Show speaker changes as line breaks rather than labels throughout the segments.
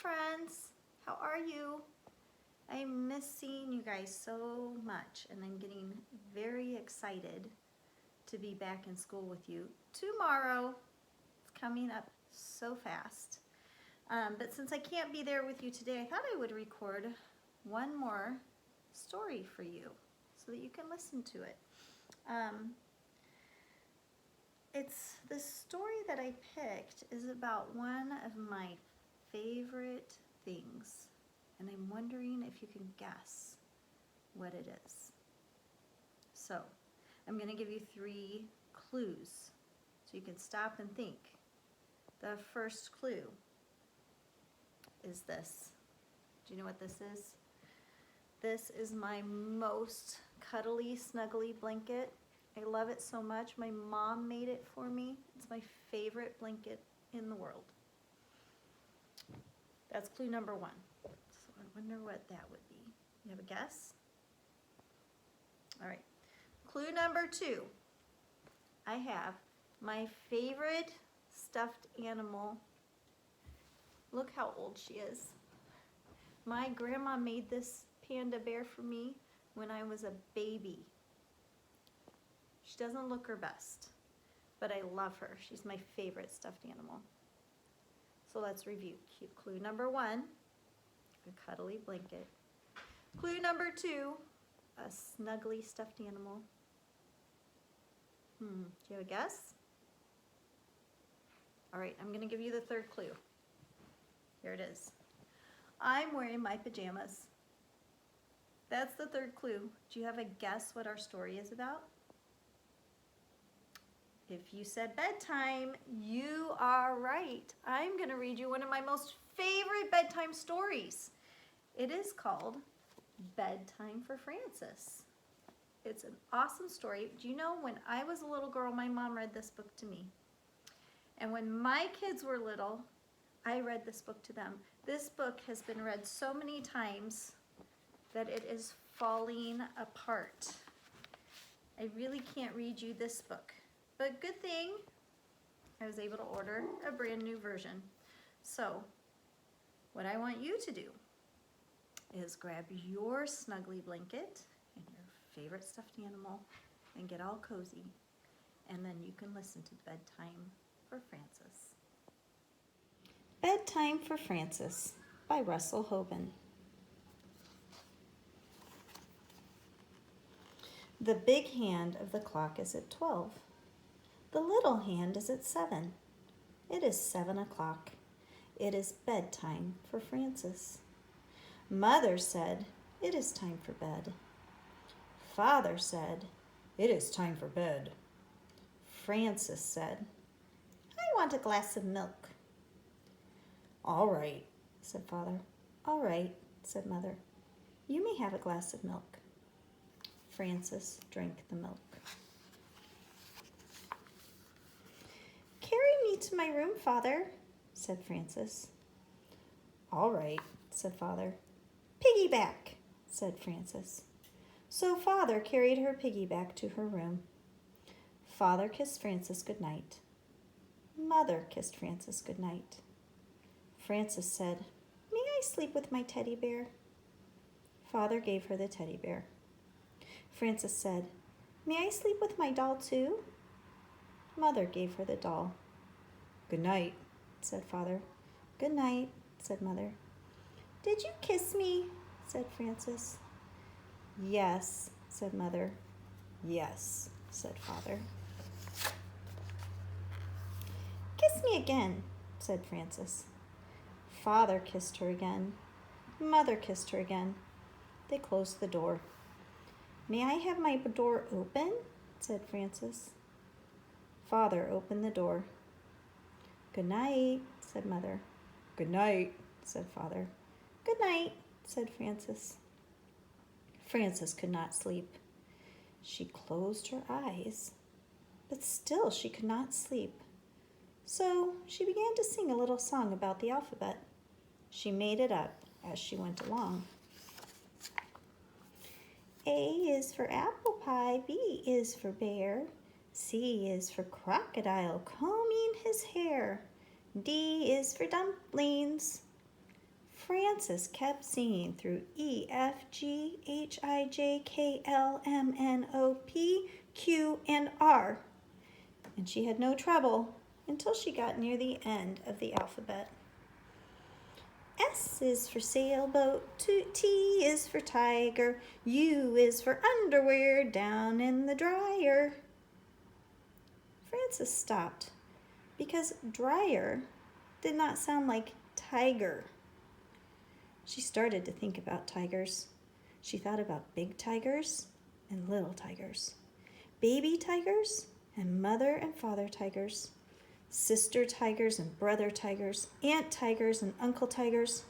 friends. How are you? I'm missing you guys so much, and I'm getting very excited to be back in school with you tomorrow. It's coming up so fast. But since I can't be there with you today, I thought I would record one more story for you so that you can listen to it. It's the story that I picked is about one of my favorite things, and I'm wondering if you can guess what it is. So I'm going to give you 3 clues so you can stop and think. The first clue is this. Do you know what this is? This is my most cuddly, snuggly blanket. I love it so much. My mom made it for me. It's my favorite blanket in the world. That's clue number 1. So I wonder what that would be. You have a guess? All right. Clue number 2. I have my favorite stuffed animal. Look how old she is. My grandma made this panda bear for me when I was a baby. She doesn't look her best, but I love her. She's my favorite stuffed animal. So let's review. Clue number 1, a cuddly blanket. Clue number 2, a snuggly stuffed animal. Do you have a guess? All right, I'm going to give you the 3rd clue. Here it is. I'm wearing my pajamas. That's the 3rd clue. Do you have a guess what our story is about? If you said bedtime, you are right. I'm going to read you one of my most favorite bedtime stories. It is called Bedtime for Frances. It's an awesome story. Do you know, when I was a little girl, my mom read this book to me. And when my kids were little, I read this book to them. This book has been read so many times that it is falling apart. I really can't read you this book. But good thing I was able to order a brand new version. So what I want you to do is grab your snuggly blanket and your favorite stuffed animal and get all cozy. And then you can listen to Bedtime for Frances. Bedtime for Frances by Russell Hoban. The big hand of the clock is at 12. The little hand is at 7. It is 7 o'clock. It is bedtime for Frances. Mother said, "It is time for bed." Father said, "It is time for bed." Frances said, "I want a glass of milk." "All right," said Father. "All right," said Mother. "You may have a glass of milk." Frances drank the milk. "Carry me to my room, Father," said Frances. "All right," said Father. "Piggyback," said Frances. So Father carried her piggyback to her room. Father kissed Frances good night. Mother kissed Frances good night. Frances said, "May I sleep with my teddy bear?" Father gave her the teddy bear. Frances said, "May I sleep with my doll too?" Mother gave her the doll. "Good night," said Father. "Good night," said Mother. "Did you kiss me?" said Frances. "Yes," said Mother. "Yes," said Father. "Kiss me again," said Frances. Father kissed her again. Mother kissed her again. They closed the door. "May I have my door open?" said Frances. Father opened the door. "Good night," said Mother. "Good night," said Father. "Good night," said Frances. Frances could not sleep. She closed her eyes, but still she could not sleep. So she began to sing a little song about the alphabet. She made it up as she went along. A is for apple pie, B is for bear, C is for crocodile combing his hair, D is for dumplings, Frances kept singing through E, F, G, H, I, J, K, L, M, N, O, P, Q, and R. And she had no trouble until she got near the end of the alphabet. S is for sailboat, T is for tiger, U is for underwear down in the dryer. Frances stopped because dryer did not sound like tiger. She started to think about tigers. She thought about big tigers and little tigers, baby tigers and mother and father tigers, sister tigers and brother tigers, aunt tigers and uncle tigers.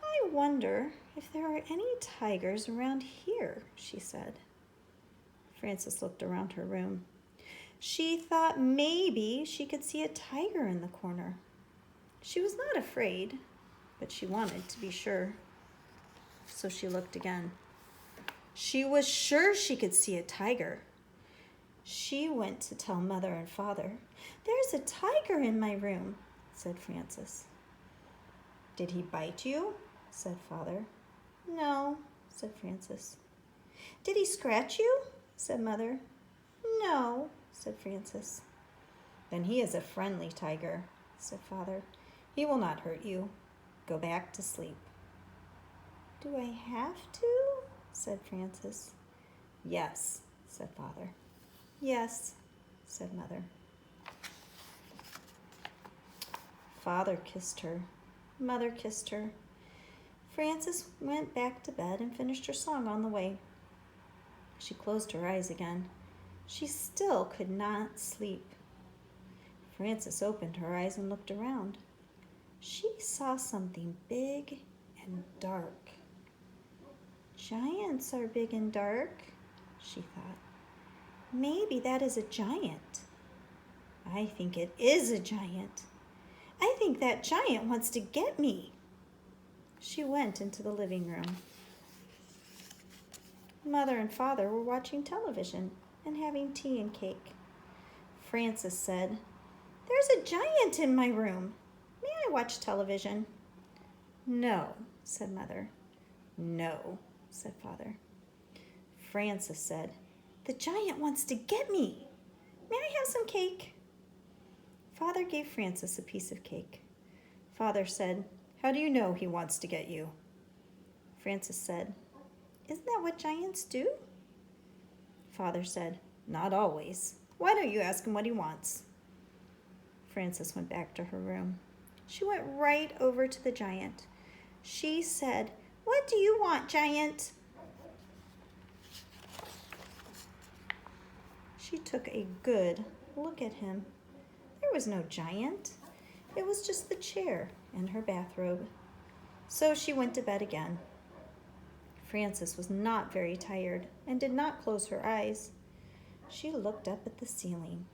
I wonder if there are any tigers around here, she said. Frances looked around her room. She thought maybe she could see a tiger in the corner. She was not afraid, but she wanted to be sure. So she looked again. She was sure she could see a tiger. She went to tell Mother and Father. "There's a tiger in my room," said Frances. "Did he bite you?" said Father. "No," said Frances. "Did he scratch you?" said Mother. "No," said Frances. "Then he is a friendly tiger," said Father. "He will not hurt you. Go back to sleep." "Do I have to?" said Frances. "Yes," said Father. "Yes," said Mother. Father kissed her. Mother kissed her. Frances went back to bed and finished her song on the way. She closed her eyes again. She still could not sleep. Frances opened her eyes and looked around. She saw something big and dark. "Giants are big and dark," she thought. "Maybe that is a giant. I think it is a giant. I think that giant wants to get me." She went into the living room. Mother and Father were watching television and having tea and cake. Frances said, "There's a giant in my room. May I watch television?" "No," said Mother. "No," said Father. Frances said, "The giant wants to get me. May I have some cake?" Father gave Frances a piece of cake. Father said, "How do you know he wants to get you?" Frances said, "Isn't that what giants do?" Father said, "Not always. Why don't you ask him what he wants?" Frances went back to her room. She went right over to the giant. She said, "What do you want, giant?" She took a good look at him. There was no giant. It was just the chair and her bathrobe. So she went to bed again. Frances was not very tired and did not close her eyes. She looked up at the ceiling.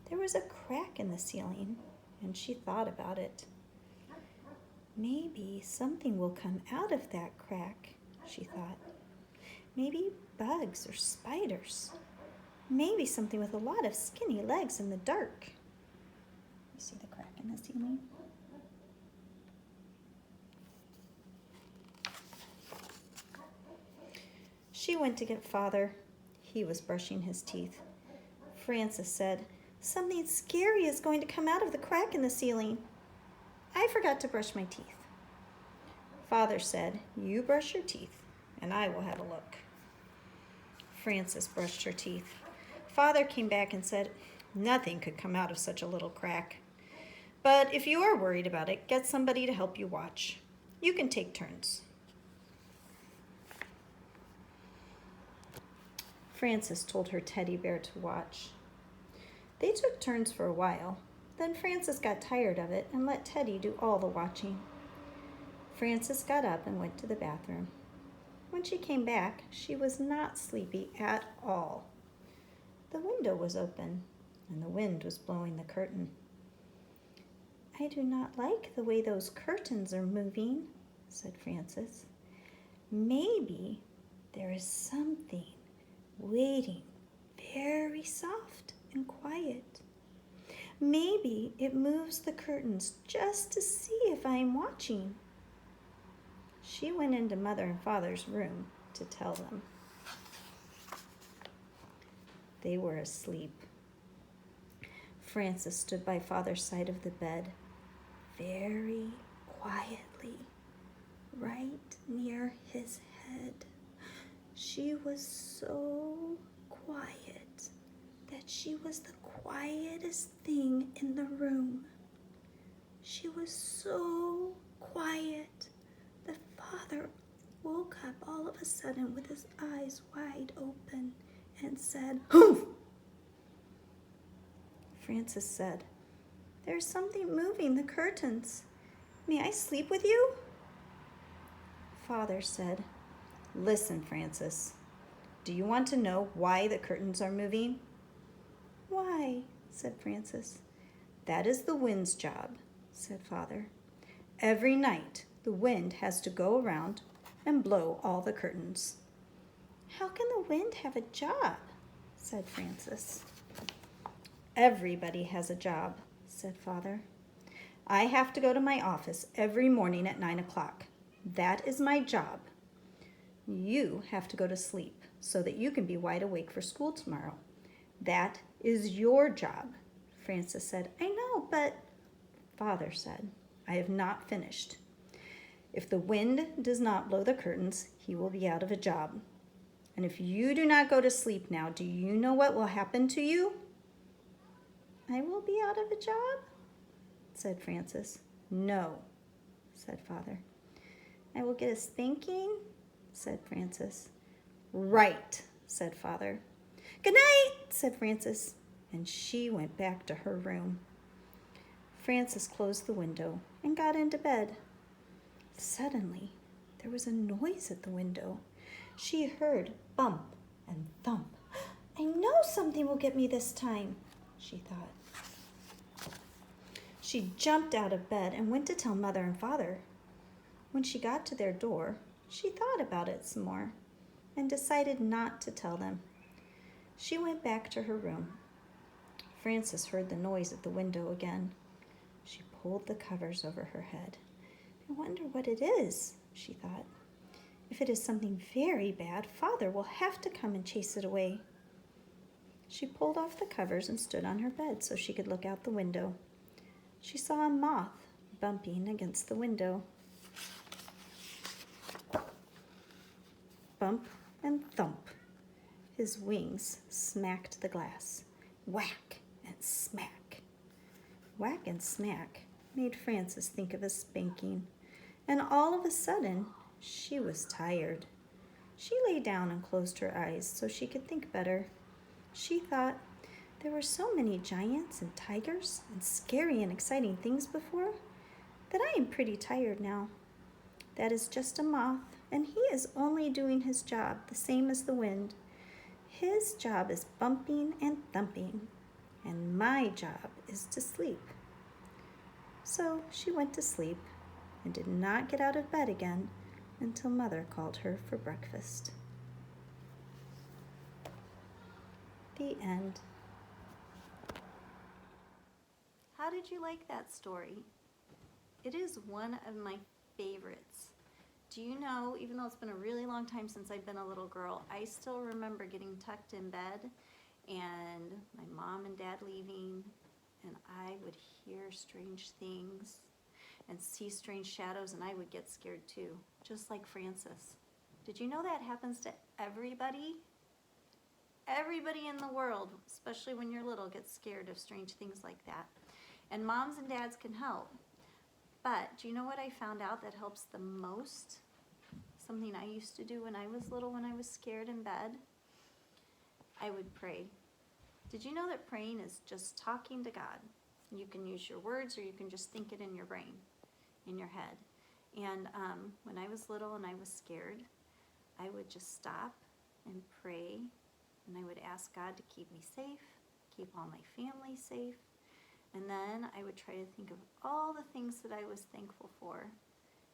There was a crack in the ceiling, and she thought about it. Maybe something will come out of that crack, she thought. Maybe bugs or spiders. Maybe something with a lot of skinny legs in the dark. You see the crack in the ceiling? She went to get Father. He was brushing his teeth. Frances said, "Something scary is going to come out of the crack in the ceiling. I forgot to brush my teeth." Father said, "You brush your teeth, and I will have a look." Frances brushed her teeth. Father came back and said, "Nothing could come out of such a little crack. But if you are worried about it, get somebody to help you watch. You can take turns." Frances told her teddy bear to watch. They took turns for a while. Then Frances got tired of it and let Teddy do all the watching. Frances got up and went to the bathroom. When she came back, she was not sleepy at all. The window was open, and the wind was blowing the curtain. "I do not like the way those curtains are moving," said Frances. "Maybe there is something waiting very soft and quiet. Maybe it moves the curtains just to see if I am watching. She went into Mother and Father's room to tell them. They were asleep. Frances stood by Father's side of the bed, very quietly, right near his head. She was so quiet that she was the quietest thing in the room. She was so quiet that Father woke up all of a sudden with his eyes wide open and said, "Humph!" Frances said, "There's something moving the curtains. May I sleep with you?" Father said, "Listen, Frances. Do you want to know why the curtains are moving?" "Why?" said Frances. "That is the wind's job," said Father. "Every night the wind has to go around and blow all the curtains." "How can the wind have a job?" said Frances. "Everybody has a job," said Father. "I have to go to my office every morning at 9 o'clock. That is my job. You have to go to sleep so that you can be wide awake for school tomorrow. That is your job." Frances said, "I know, but..." Father said, "I have not finished. If the wind does not blow the curtains, he will be out of a job. And if you do not go to sleep now, do you know what will happen to you?" "I will be out of a job?" said Frances. "No," said Father. "I will get a spanking?" said Frances. "Right," said Father. "Good night," said Frances, and she went back to her room. Frances closed the window and got into bed. Suddenly, there was a noise at the window. She heard bump and thump. "I know something will get me this time," she thought. She jumped out of bed and went to tell Mother and Father. When she got to their door, she thought about it some more and decided not to tell them. She went back to her room. Frances heard the noise at the window again. She pulled the covers over her head. "I wonder what it is," she thought. "If it is something very bad, Father will have to come and chase it away." She pulled off the covers and stood on her bed so she could look out the window. She saw a moth bumping against the window. Bump and thump. His wings smacked the glass. Whack and smack. Whack and smack made Frances think of a spanking, and all of a sudden she was tired. She lay down and closed her eyes so she could think better. She thought, there were so many giants and tigers and scary and exciting things before that I am pretty tired now. That is just a moth, and he is only doing his job, the same as the wind. His job is bumping and thumping, and my job is to sleep. So she went to sleep and did not get out of bed again until Mother called her for breakfast. The end. How did you like that story? It is one of my favorites. Do you know, even though it's been a really long time since I've been a little girl, I still remember getting tucked in bed and my mom and dad leaving, and I would hear strange things and see strange shadows, and I would get scared too, just like Frances. Did you know that happens to everybody? Everybody in the world, especially when you're little, gets scared of strange things like that. And moms and dads can help. But do you know what I found out that helps the most? Something I used to do when I was little, when I was scared in bed. I would pray. Did you know that praying is just talking to God? You can use your words or you can just think it in your brain, in your head. And when I was little and I was scared, I would just stop and pray, and I would ask God to keep me safe, keep all my family safe, and then I would try to think of all the things that I was thankful for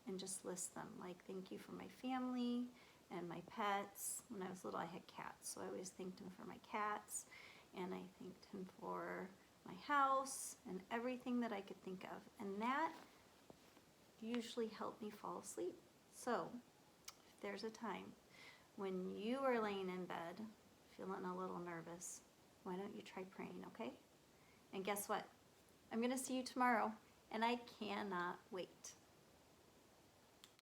and just list them, like thank you for my family and my pets. When I was little I had cats, so I always thanked him for my cats, and I thanked him for my house, and everything that I could think of. And that usually helped me fall asleep. So if there's a time when you are laying in bed feeling a little nervous, why don't you try praying, okay? And guess what? I'm going to see you tomorrow, and I cannot wait.